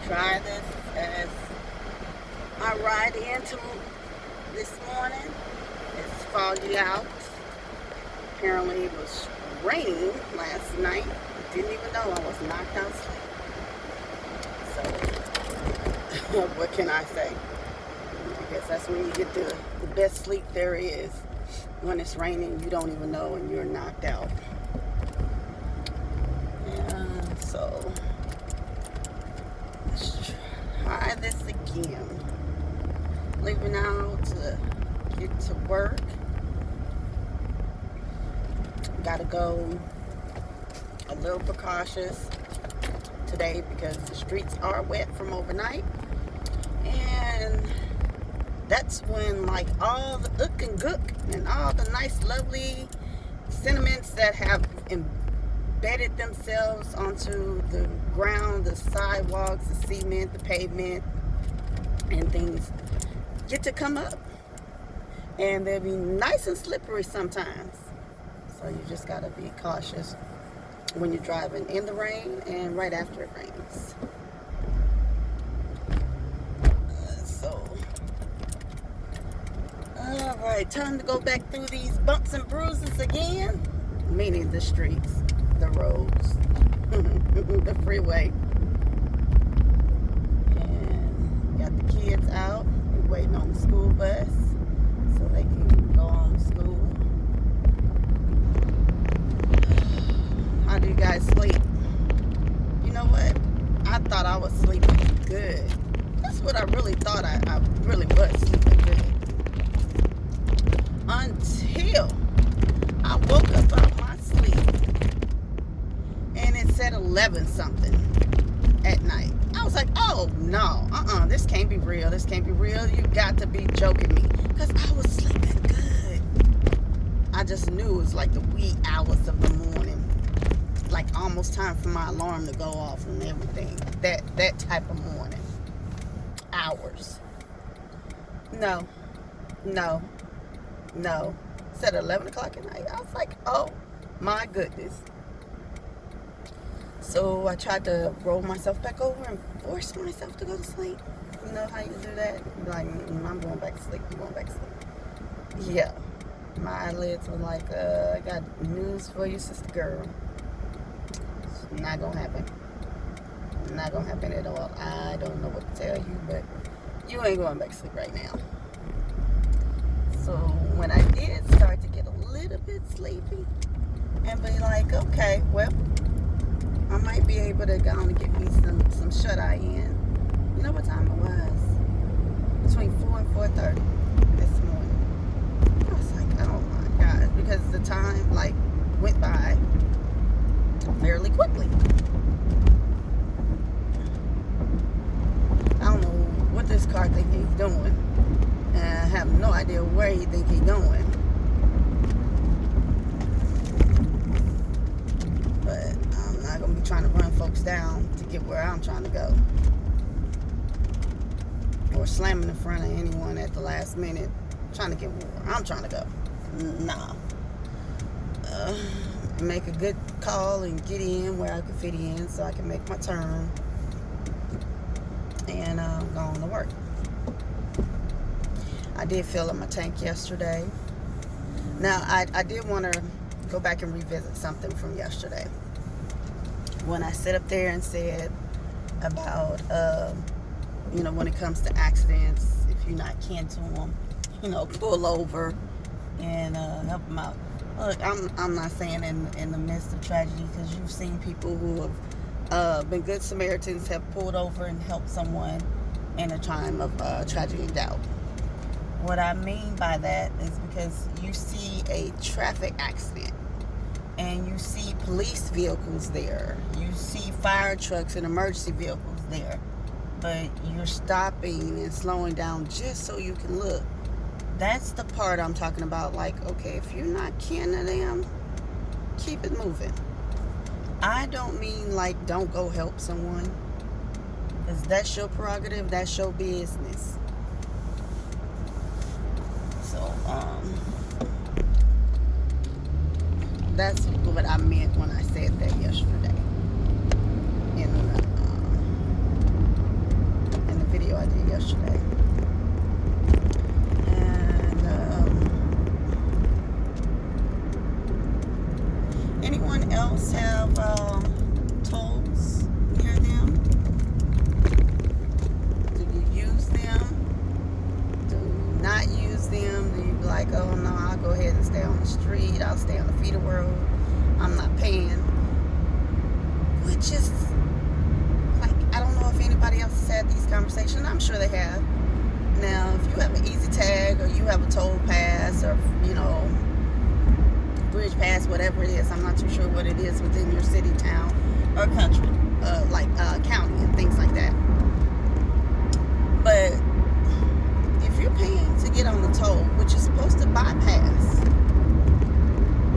try this as my ride into this morning. It's foggy out. Apparently it was raining last night. Didn't even know I was knocked out asleep. So, what can I say? I guess that's when you get the best sleep there is. When it's raining, you don't even know and you're knocked out. And so, let's try this again. Leaving out to get to work. Gotta go a little precautious today because the streets are wet from overnight. And that's when like all the ook and gook and all the nice lovely sentiments that have embedded themselves onto the ground, the sidewalks, the cement, the pavement, and things get to come up. And they'll be nice and slippery sometimes. So you just gotta be cautious when you're driving in the rain and right after it rains. Alright, time to go back through these bumps and bruises again. Meaning the streets, the roads, the freeway. And got the kids out. We're waiting on the school bus so they can go on to school. How do you guys sleep? You know what? I thought I was sleeping good. That's what I really thought. I really was sleeping good. Until I woke up out of my sleep and it said 11 something at night. I was like, oh no, this can't be real. This can't be real. You got to be joking me. Because I was sleeping good. I just knew it was like the wee hours of the morning. Like almost time for my alarm to go off and everything. That type of morning. Hours. No. It's at 11 o'clock at night. I was like, oh my goodness. So I tried to roll myself back over and force myself to go to sleep. You know how you do that? You're like, I'm going back to sleep. I'm going back to sleep. Yeah. My eyelids were like, I got news for you, sister girl. It's not going to happen. Not going to happen at all. I don't know what to tell you, but you ain't going back to sleep right now. So when I did start to get a little bit sleepy and be like, okay, well, I might be able to go on and get me some shut-eye in. You know what time it was? Between 4 and 4:30 this morning. I was like, oh my God, because the time like went by fairly quickly. I don't know what this car think he's doing. And I have no idea where he think he's going. But I'm not going to be trying to run folks down to get where I'm trying to go. Or slamming in front of anyone at the last minute trying to get where I'm trying to go. Nah. Make a good call and get in where I can fit in so I can make my turn. And go on to work. I did fill up my tank yesterday. Now, I did want to go back and revisit something from yesterday. When I sat up there and said about, when it comes to accidents, if you're not kin to them, pull over and help them out. Look, I'm not saying in the midst of tragedy, because you've seen people who have been good Samaritans, have pulled over and helped someone in a time of tragedy and doubt. What I mean by that is because you see a traffic accident and you see police vehicles there. You see fire trucks and emergency vehicles there. But you're stopping and slowing down just so you can look. That's the part I'm talking about. Like, okay, if you're not kin to them, keep it moving. I don't mean like don't go help someone. Because that's your prerogative. That's your business. So, that's what I meant when I said that yesterday. it just, like, I don't know if anybody else has had these conversations. I'm sure they have. Now, if you have an easy tag, or you have a toll pass, or, bridge pass, whatever it is, I'm not too sure what it is within your city, town, or country, county and things like that. But if you're paying to get on the toll, which is supposed to bypass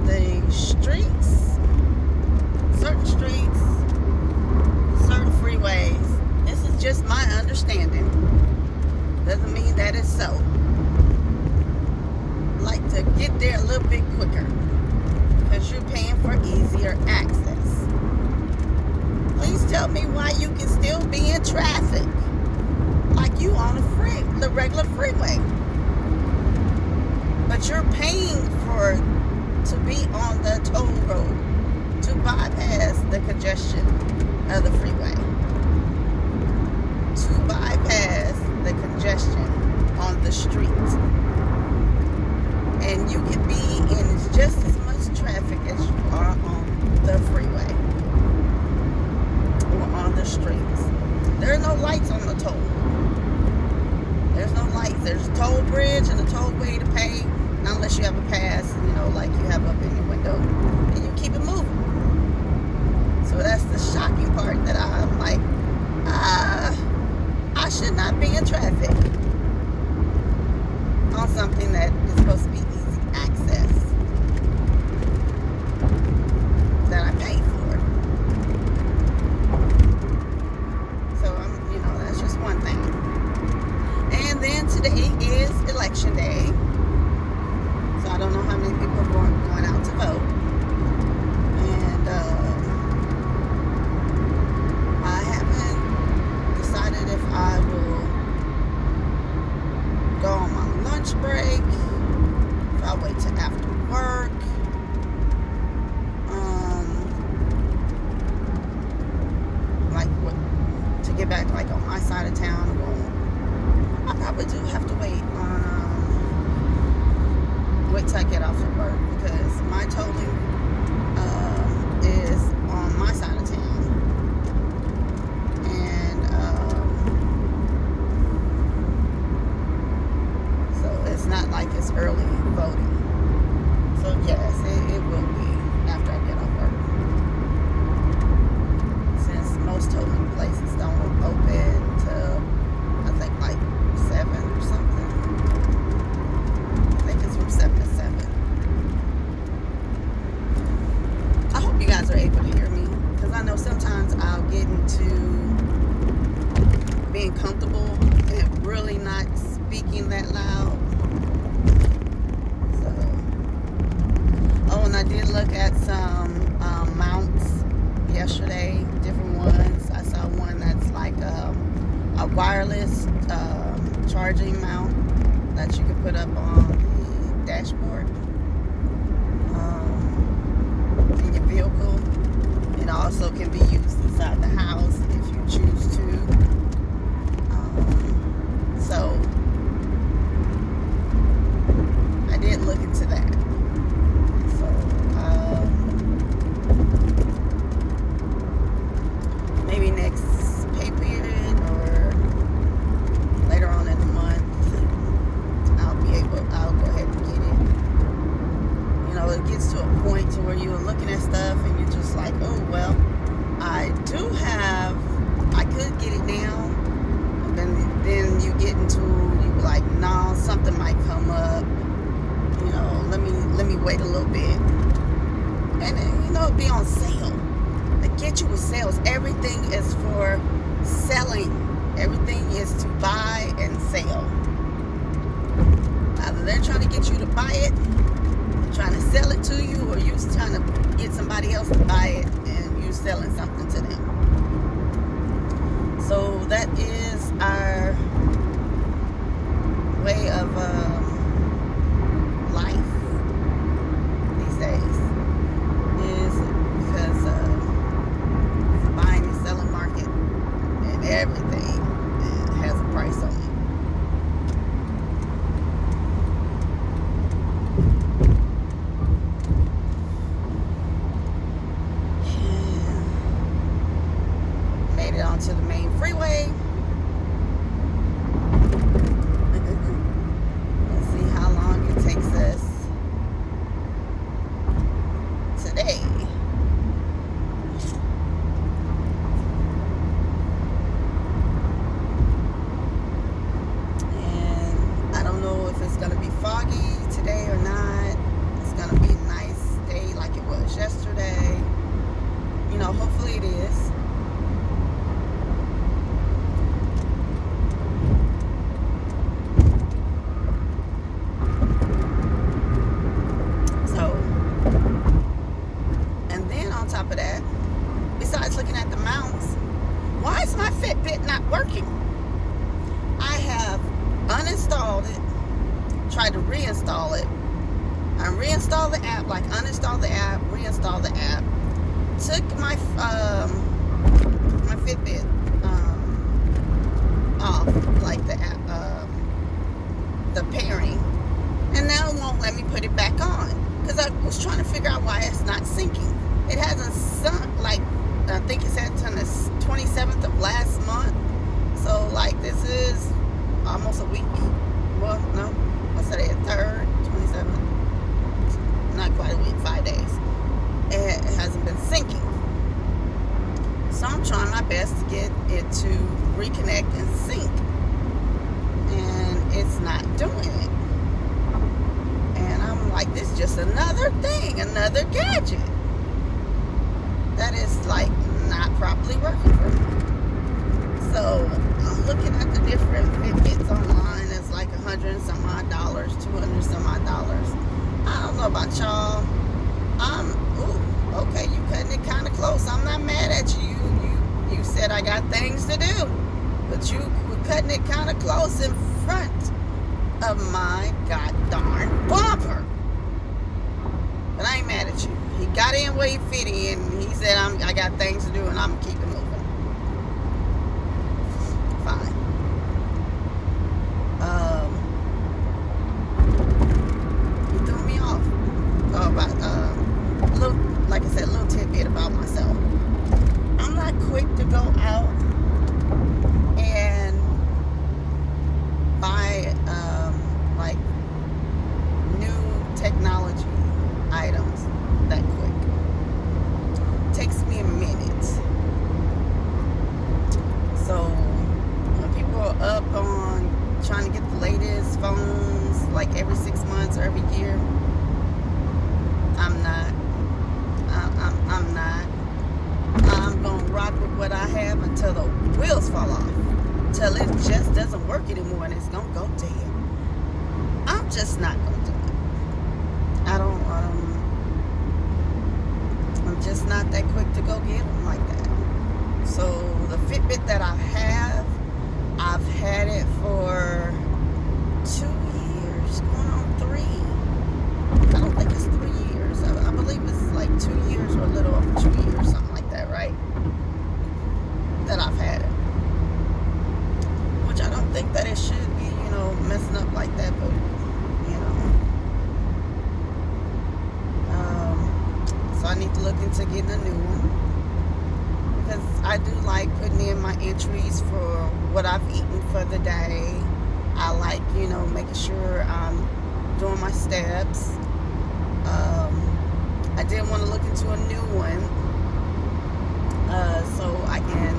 the streets, certain freeways, this is just my understanding, doesn't mean that it's so, like to get there a little bit quicker, because you're paying for easier access. Please tell me why you can still be in traffic like you on the regular freeway, but you're paying to be on the toll road to bypass the congestion of the freeway, to bypass the congestion on the street. And you can be in just as much traffic as you are on the freeway or on the streets. There are no lights on the toll. There's no lights. There's a toll bridge and a toll way to pay, not unless you have a pass, like you have up in your window, and you keep it moving. So that's the shocking part, that I'm like, I should not be in traffic on something that is supposed to be easy access that I pay for. So that's just one thing. And then today is election day, so I don't know how many people are going out to vote. And I haven't decided if I will go on my lunch break, if I'll wait till after work. To get back on my side of town. I probably do have to wait till I get off of work, because my tolling is on my side of town, and so it's not like it's early voting. So yes, it will be after I get off work, since most tolling places don't open till I think 7 or something. I think it's from 7 to 7. I hope you guys are able to hear me, because I know sometimes I'll get into being comfortable and really not speaking that loud. So, and I did look at some mounts yesterday, different ones. I saw one that's like a wireless charging mount that you can put up on the dashboard in your vehicle. It also can be used inside the house if you choose to. So I did look into that. So maybe next pay period or later on in the month, I'll go ahead and get it. It gets to a point to where you're looking at stuff and you're just like, oh, well, I could get it now. And then you get into, you're like, no, something might come up. Let me wait a little bit. And then, it'll be on sale. They get you with sales. Everything is for selling. Everything is to buy and sell. Either they're trying to get you to buy it, trying to sell it to you, or you're trying to get somebody else to buy it and you're selling something to them. So that is our way of life these days, is because the buying and selling market and everything has a price on it. made it onto the main freeway. Let's see how long it takes us today. And I don't know if it's going to be foggy today or not. It's going to be a nice day like it was yesterday. You know, hopefully it is. So, and then on top of that, besides looking at the mounts, why is my Fitbit not working? I have uninstalled it, tried to reinstall it. I reinstalled the app, like uninstalled the app, reinstalled the app. Took my my Fitbit off, like the app, the pairing, and now it won't let me put it back on because I was trying to figure out why it's not syncing. It hasn't sunk, like I think it said on the 27th of last month. So like this is almost a week. Well, no, what's today? 3rd, 27th. Not quite a week, 5 days. It hasn't been syncing. So I'm trying my best to get it to reconnect and sync. And it's not doing it. And I'm like, this is just another thing, another gadget that is like not properly working for me. So I'm looking at the different Fitbits online. It's like $100 and some odd, $200 and some odd. I don't know about y'all. Okay, you cutting it kind of close. I'm not mad at you. You said I got things to do, but you were cutting it kind of close in front of my god darn bumper. But I ain't mad at you. He got in where he fit in. He said I got things to do, and I'm gonna keep it moving. Fine. He threw me off. Like I said, a little tidbit about myself. I'm not quick to go out and buy like new technology items that quick. Takes me a minute. So when people are up on trying to get the latest phones like every 6 months or every year, I'm not. I'm going to rock with what I have until the wheels fall off. Until it just doesn't work anymore and it's going to go dead. I'm just not going to do it. I'm just not that quick to go get them like that. So the Fitbit that I have, I've had it for 2 years, going on 3. I don't think it's 3 years. I believe it's like 2 years or a little over 2 years, something like that, right? That I've had it. Which I don't think that it should be, messing up like that, but, so I need to look into getting a new one. Because I do like putting in my entries for what I've eaten for the day. I like, making sure I'm doing my steps. I did want to look into a new one so I can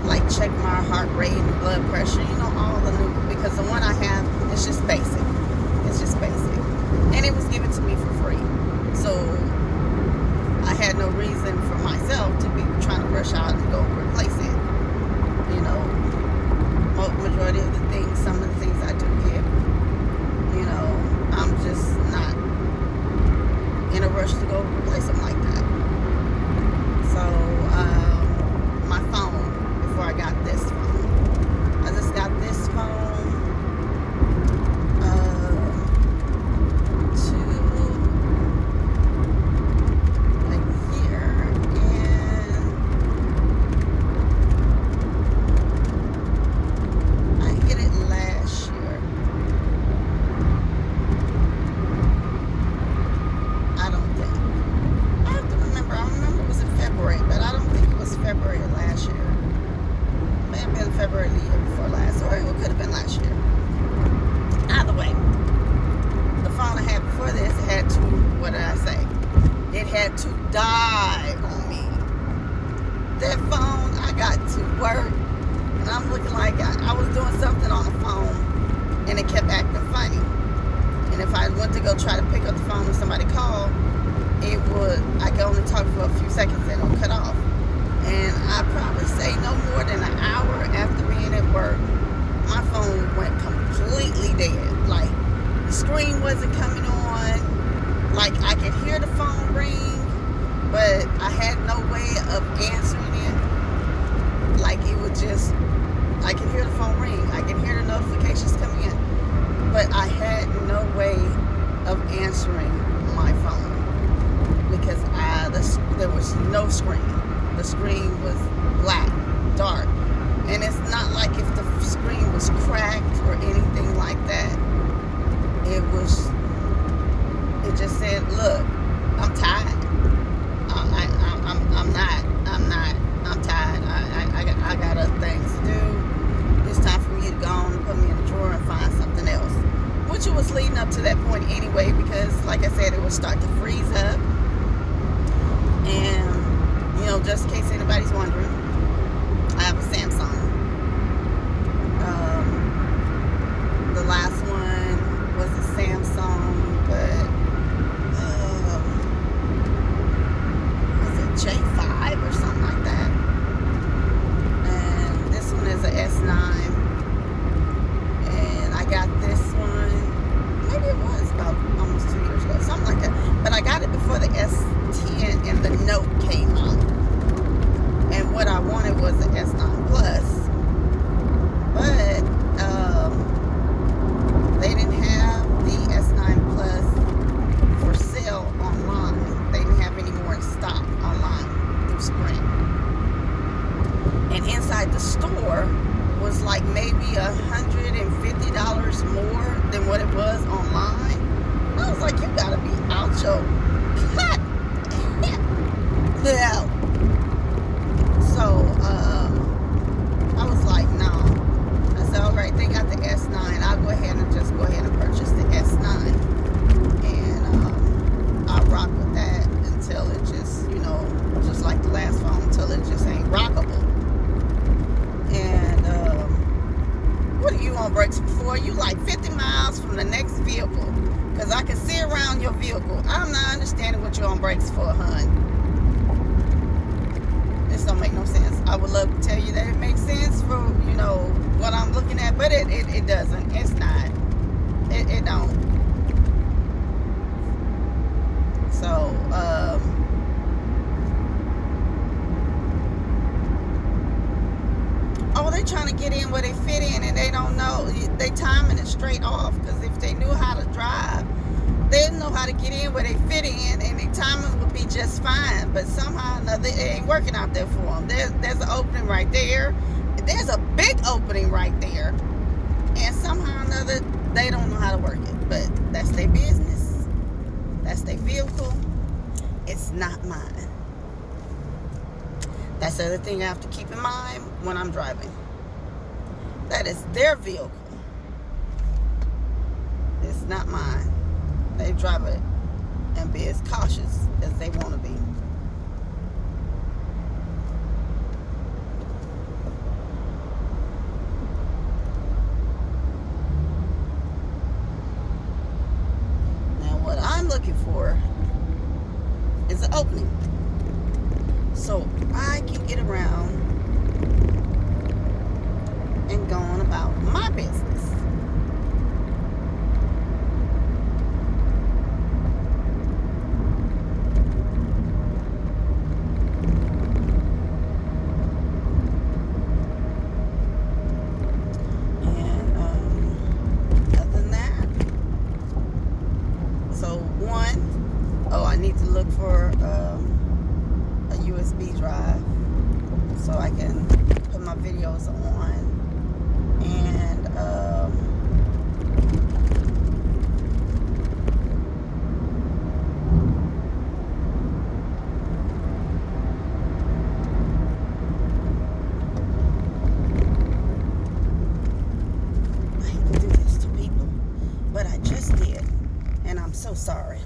like check my heart rate and blood pressure, all the new, because the one I have is just basic. It's just basic. And it was given to me for free. So I had no reason for myself to be trying to rush out and go replace it. Majority of the things, some of the things I do get, I'm just not in a rush to go replace them like that. So, my phone, before I got this phone, I just got this phone a year and that phone, I got to work, and I'm looking like I was doing something on the phone, and it kept acting funny. And if I went to go try to pick up the phone when somebody called, I could only talk for a few seconds and it would cut off. And I probably say no more than an hour after being at work, my phone went completely dead. Like, the screen wasn't coming on. Like, I could hear the phone ring, but I had no way of answering it. Like, it would just, I could hear the phone ring. I could hear the notifications coming in. But I had no way of answering my phone because there was no screen. The screen was black, dark. And it's not like if the screen was cracked or anything like that. It just said, look, I'm tired. I'm tired. I got other things to do. It's time for you to go on and put me in the drawer and find something else. Which it was leading up to that point anyway, because like I said, it would start to freeze up. And, just in case anybody's wondering, I have a Samsung. The last one was a Samsung, but was it J5 or something like that? And this one is a S9. And I got this one, maybe it was about almost 2 years ago, something like that. But I got it before the S10 and the Note came out. And what I wanted was the S9 Plus. But they didn't have the S9 Plus for sale online. They didn't have any more in stock online through spring. And inside the store was like maybe $150 more than what it was online. I was like, you gotta be out your cut. Yeah. So I was like, no. I said, all right, they got the S9. I'll go ahead and purchase the S9. And I'll rock with that until it just, just like the last phone, until it just ain't rockable. And what are you on brakes for? You like 50 miles from the next vehicle. Because I can see around your vehicle. I'm not understanding what you're on brakes for, hun. This don't make no sense. I would love to tell you that it makes sense for, what I'm looking at, but it doesn't. It's not. It don't. So, they trying to get in where they fit in, and they don't know. They timing it straight off, because if they knew how to drive, they'd know how to get in where they fit in, and their timing would be just fine. But somehow or another, it ain't working out there for them. There's an opening right there. There's a big opening right there. And somehow or another, they don't know how to work it. But that's their business. That's their vehicle. It's not mine. That's the other thing I have to keep in mind when I'm driving. That is their vehicle. It's not mine. They drive it and be as cautious as they want to be. Now what I'm looking for is an opening, so I can get around and go on about my business. I need to look for a USB drive so I can put my videos on, and I hate to do this to people, but I just did, and I'm so sorry.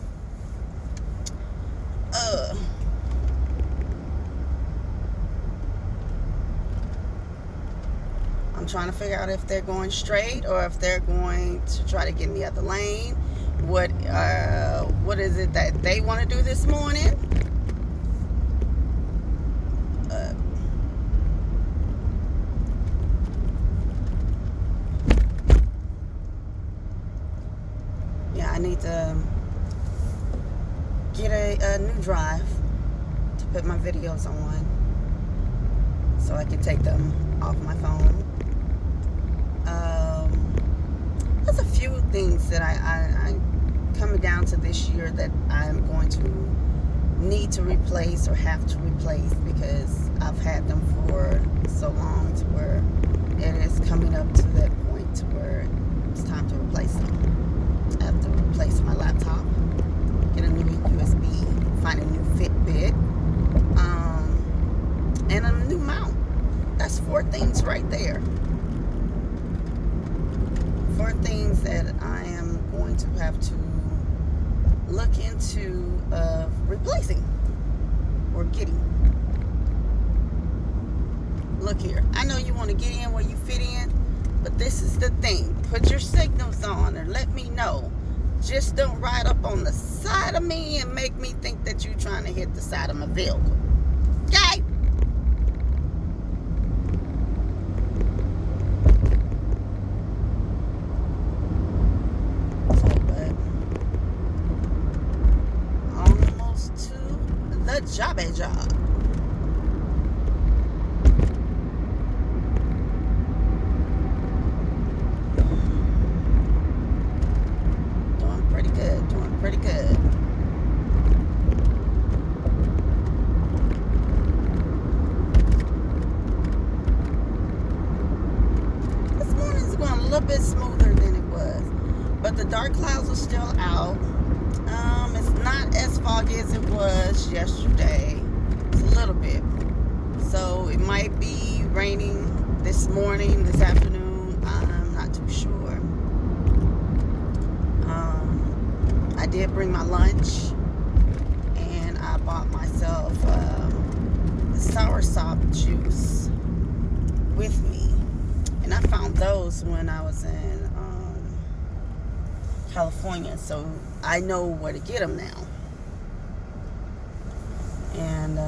I'm trying to figure out if they're going straight or if they're going to try to get in the other lane. What is it that they want to do this morning? Yeah, I need to get a new drive to put my videos on so I can take them off my phone. There's a few things that I coming down to this year that I'm going to need to replace or have to replace because I've had them for so long to where it is coming up to that point to where it's time to replace them. I have to replace my laptop, get a new USB, find a new Fitbit, and a new mount. That's 4 things right there. 4 things that I am going to have to look into replacing or getting. Look here. I know you want to get in where you fit in, but this is the thing. Put your signals on or let me know. Just don't ride up on the side of me and make me think that you're trying to hit the side of my vehicle. Okay? Job. Doing pretty good. This morning's going a little bit smoother than it was, but the dark clouds are still out. It's not as foggy as it was yesterday. It's a little bit. So it might be raining this morning, this afternoon. I'm not too sure. I did bring my lunch, and I bought myself soursop juice with me. And I found those when I was in California, so I know where to get them now. And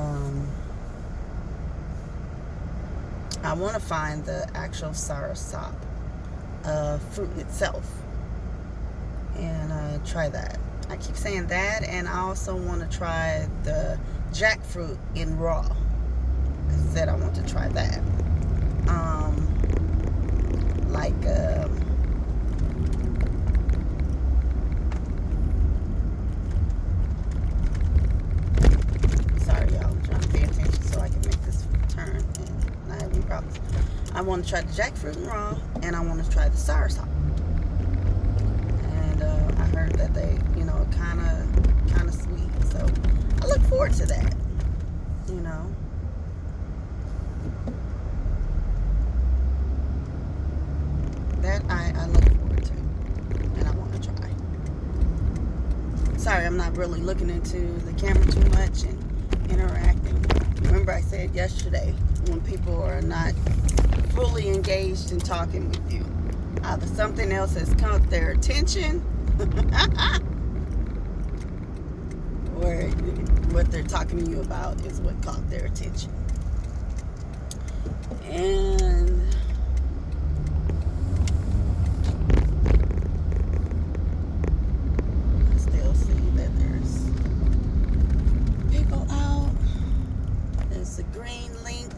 I want to find the actual soursop fruit itself and try that. I keep saying that, and I also want to try the jackfruit in raw. I said I want to try that. Sorry, y'all. I'm trying to pay attention so I can make this turn and not have any problems. I want to try the jackfruit and raw, and I want to try the soursop. And I heard that they, kind of sweet. So I look forward to that. That I look forward to, and I want to try. Sorry, I'm not really looking into the camera too much and interacting. Remember I said yesterday, when people are not fully engaged in talking with you, either something else has caught their attention or what they're talking to you about is what caught their attention. And I still see that there's people out. There's the green link.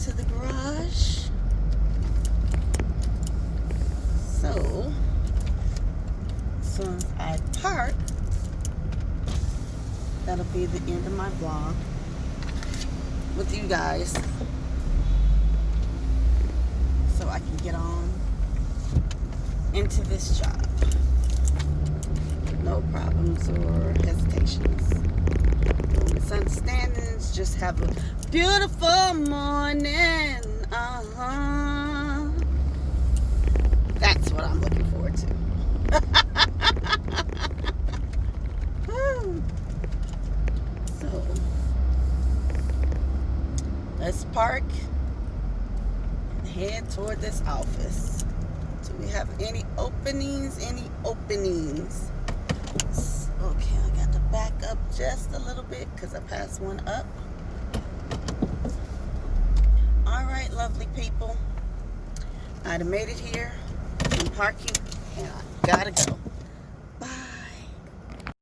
To the garage. So as soon as I park, that'll be the end of my vlog with you guys, so I can get on into this job. No problems or hesitations. No misunderstandings. Just have a beautiful morning. head toward this office. Do we have any openings? Any openings? Okay, I got to back up just a little bit because I passed one up. All right, lovely people. I made it here. I'm parking and I gotta go.